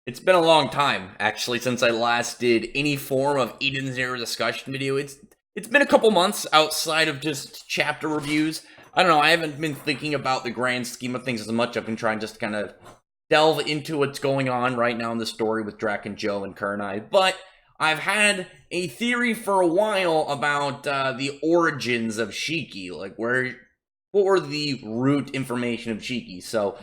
It's been a long time, actually, since I last did any form of Eden Zero discussion video. It's been a couple months outside of just chapter reviews. I don't know, I haven't been thinking about the grand scheme of things as much. I've been trying just to kind of delve into what's going on right now in the story with Drac and Joe and Kurnai. But I've had a theory for a while about the origins of Shiki, like what were the root information of Shiki. So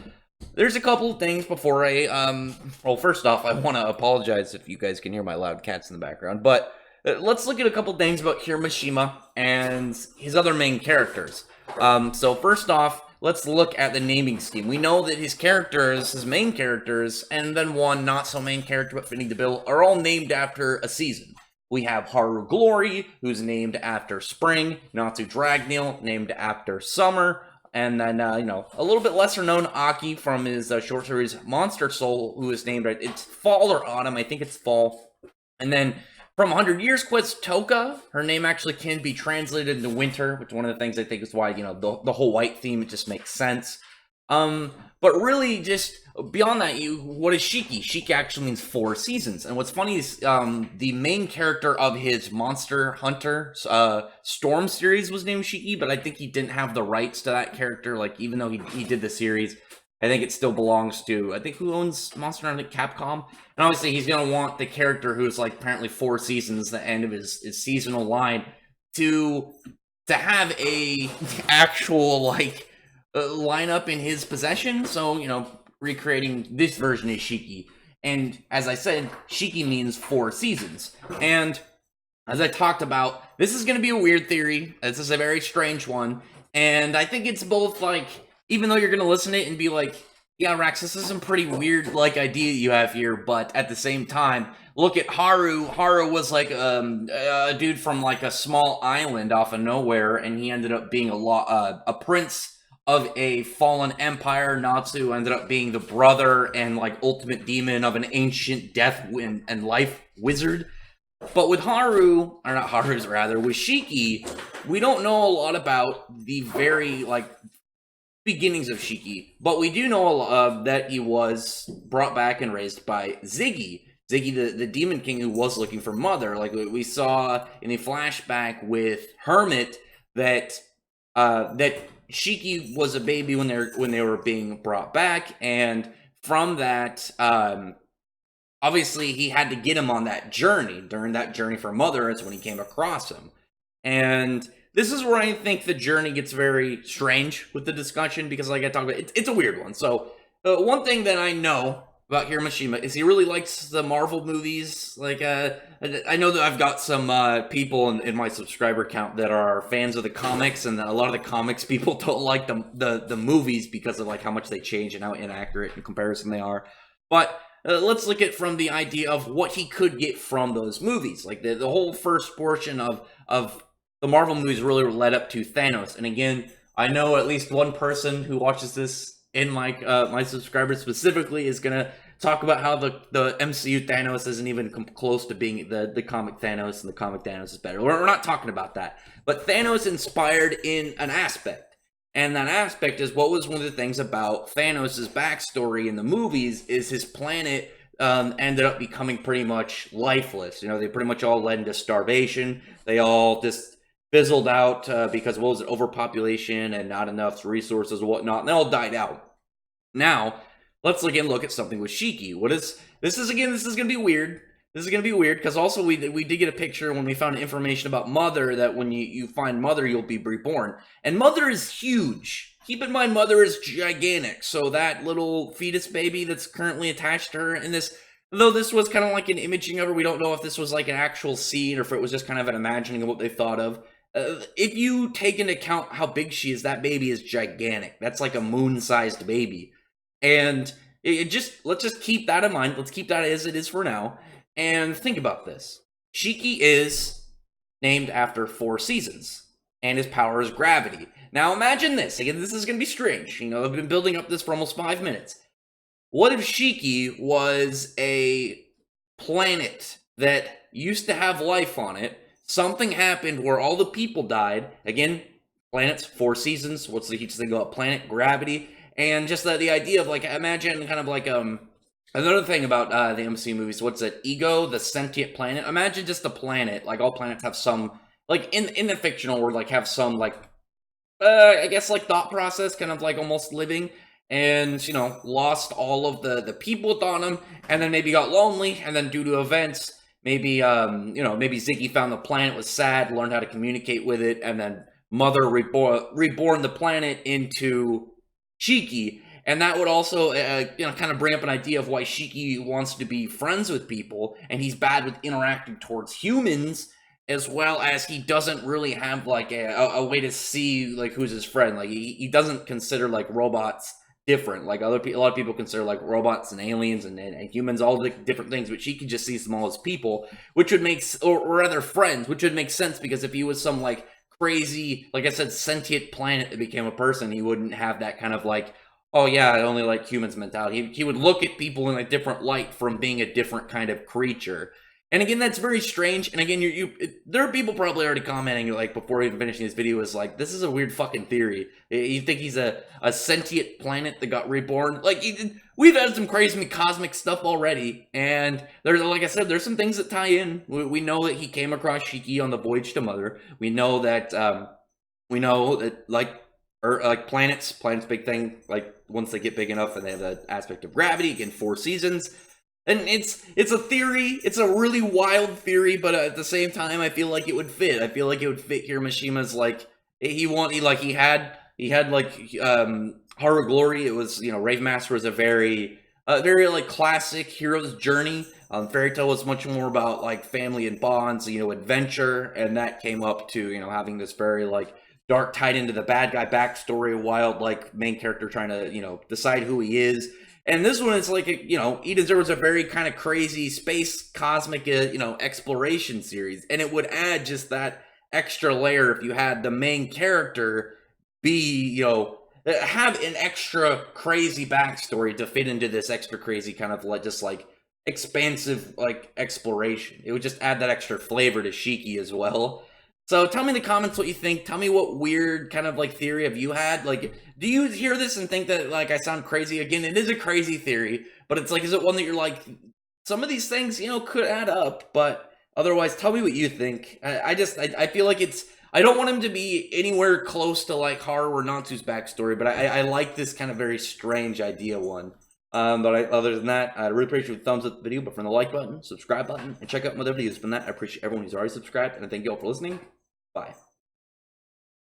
there's a couple of things before well, first off, I want to apologize if you guys can hear my loud cats in the background, but let's look at a couple things about Hiramashima and his other main characters. So first off, let's look at the naming scheme. We know that his characters, his main characters, and then one not so main character but fitting the bill, are all named after a season. We have Haru Glory, who's named after spring, Natsu Dragneel, named after summer, and then, a little bit lesser known Aki from his short series Monster Soul, who is named, it's fall or autumn, I think it's fall. And then from 100 Years Quest, Toka, her name actually can be translated into winter, which one of the things I think is why, the whole white theme, it just makes sense. But really, just beyond that, what is Shiki? Shiki actually means 4 seasons. And what's funny is the main character of his Monster Hunter Storm series was named Shiki, but I think he didn't have the rights to that character. Like, even though he did the series, I think it still belongs to, I think, who owns Monster Hunter? Capcom. And obviously, he's going to want the character who's, like, apparently 4 seasons, the end of his seasonal line, to have a actual, like, lineup in his possession. So, recreating this version is Shiki. And as I said, Shiki means 4 seasons. And as I talked about, this is going to be a weird theory. This is a very strange one. And I think it's both, like, even though you're going to listen to it and be like, yeah, Rax, this is some pretty weird, like, idea you have here. But at the same time, look at Haru. Haru was, like, a dude from, like, a small island off of nowhere. And he ended up being a prince of a fallen empire. Natsu ended up being the brother and, like, ultimate demon of an ancient death and life wizard. But with Haru, or not Haru's rather, with Shiki, we don't know a lot about the very, like, beginnings of Shiki. But we do know that he was brought back and raised by Ziggy. Ziggy, the Demon King who was looking for Mother. Like we saw in the flashback with Hermit that Shiki was a baby when they were being brought back, and from that, obviously he had to get him on that journey. During that journey for Mother is when he came across him, and this is where I think the journey gets very strange with the discussion, because, like I talked about, it's a weird one. So one thing that I know about Hiramashima is he really likes the Marvel movies. Like, I know that I've got some people in my subscriber count that are fans of the comics, and a lot of the comics people don't like the movies because of, like, how much they change and how inaccurate in comparison they are. But let's look at from the idea of what he could get from those movies. Like, the whole first portion of the Marvel movies really led up to Thanos. And again, I know at least one person who watches this in my my subscribers specifically is gonna talk about how the MCU Thanos isn't even close to being the comic Thanos, and the comic Thanos is better. We're not talking about that. But Thanos inspired in an aspect. And that aspect is what was one of the things about Thanos' backstory in the movies is his planet ended up becoming pretty much lifeless. They pretty much all led into starvation. They all just fizzled out because, what was it, overpopulation and not enough resources and whatnot, and they all died out. Now, let's again look at something with Shiki. This is going to be weird. This is going to be weird, because also we did get a picture when we found information about Mother, that when you find Mother, you'll be reborn. And Mother is huge. Keep in mind, Mother is gigantic. So that little fetus baby that's currently attached to her in this, though this was kind of like an imaging of her, we don't know if this was like an actual scene or if it was just kind of an imagining of what they thought of. If you take into account how big she is, that baby is gigantic. That's like a moon-sized baby. And let's just keep that in mind. Let's keep that as it is for now. And think about this. Shiki is named after 4 seasons, and his power is gravity. Now imagine this. Again, this is going to be strange. I've been building up this for almost 5 minutes. What if Shiki was a planet that used to have life on it? Something happened where all the people died. Again, planets, 4 seasons. What's the heat thing about planet? Gravity. And just the idea of, like, imagine kind of like Another thing about the MCU movies, what's it? Ego, the sentient planet. Imagine just a planet. Like all planets have some, like in the fictional world, like have some like I guess like thought process, kind of like almost living, and lost all of the people on him, and then maybe got lonely, and then due to events, maybe maybe Ziggy found the planet, was sad, learned how to communicate with it, and then Mother reborn the planet into Shiki. And that would also, kind of bring up an idea of why Shiki wants to be friends with people, and he's bad with interacting towards humans, as well as he doesn't really have like a way to see like who's his friend. Like he doesn't consider like robots different. Like a lot of people consider like robots and aliens and humans all the different things, but Shiki just sees them all as people, which would make, or rather friends, which would make sense, because if he was some like crazy, like I said, sentient planet that became a person, he wouldn't have that kind of like, oh yeah, I only like humans mentality. He would look at people in a different light from being a different kind of creature. And again, that's very strange. And again, there are people probably already commenting, like, before even finishing this video, is like, this is a weird fucking theory. You think he's a sentient planet that got reborn? Like, we've had some crazy cosmic stuff already. And there's, like I said, there's some things that tie in. We know that he came across Shiki on the voyage to Mother. We know that, like, or like planets, big thing. Like, once they get big enough and they have the aspect of gravity, again, 4 seasons. And it's a theory. It's a really wild theory, but at the same time, I feel like it would fit. I feel like it would fit here. Mishima's like he had like Horror Glory. It was, Rave Master was a very like classic hero's journey. Fairy Tale was much more about like family and bonds, adventure, and that came up to having this very like dark tied into the bad guy backstory, wild like main character trying to decide who he is. And this one is like, Eden Zero is a very kind of crazy space cosmic, exploration series. And it would add just that extra layer if you had the main character be, have an extra crazy backstory to fit into this extra crazy kind of like just like expansive like exploration. It would just add that extra flavor to Shiki as well. So tell me in the comments what you think. Tell me what weird kind of like theory have you had. Like, do you hear this and think that like I sound crazy? Again, it is a crazy theory, but it's like, is it one that you're like, some of these things, could add up, but otherwise, tell me what you think. I feel like I don't want him to be anywhere close to like Haru or Natsu's backstory, but I like this kind of very strange idea one. Other than that, I really appreciate your thumbs up the video, but from the like button, subscribe button, and check out my other videos. From that, I appreciate everyone who's already subscribed, and I thank you all for listening. Bye.